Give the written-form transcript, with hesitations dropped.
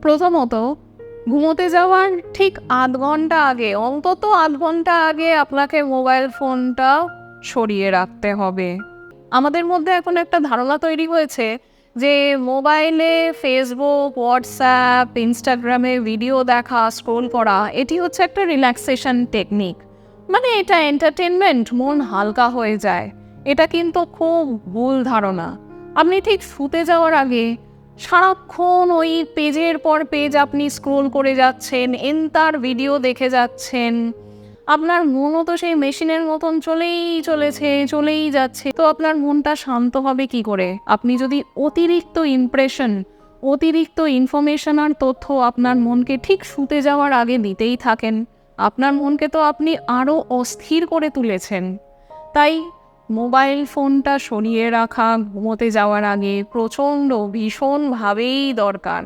প্রথমত, ঘুমোতে যাওয়ার ঠিক আধ ঘন্টা আগে, অন্তত আধ ঘন্টা আগে আপনাকে মোবাইল ফোনটা সরিয়ে রাখতে হবে। আমাদের মধ্যে এখন একটা ধারণা তৈরি হয়েছে যে মোবাইলে ফেসবুক, হোয়াটসঅ্যাপ, ইনস্টাগ্রামে ভিডিও দেখা, স্ক্রোল করা এটি হচ্ছে একটা রিল্যাক্সেশন টেকনিক। মানে এটা এন্টারটেনমেন্ট, মন হালকা হয়ে যায়। এটা কিন্তু খুব ভুল ধারণা। আপনি ঠিক শুতে যাওয়ার আগে সারাক্ষণ ওই পেজের পর পেজ আপনি স্ক্রোল করে যাচ্ছেন, এন্তার ভিডিও দেখে যাচ্ছেন, আপনার মনও তো সেই মেশিনের মতন চলেই যাচ্ছে। তো আপনার মনটা শান্ত হবে কি করে? আপনি যদি অতিরিক্ত অতিরিক্ত ইনফরমেশন আর তথ্য আপনার মনকে ঠিক শুতে যাওয়ার আগে দিতেই থাকেন, আপনার মনকে তো আপনি আরও অস্থির করে তুলেছেন। তাই মোবাইল ফোনটা সরিয়ে রাখা ঘুমোতে যাওয়ার আগে ভীষণভাবেই দরকার।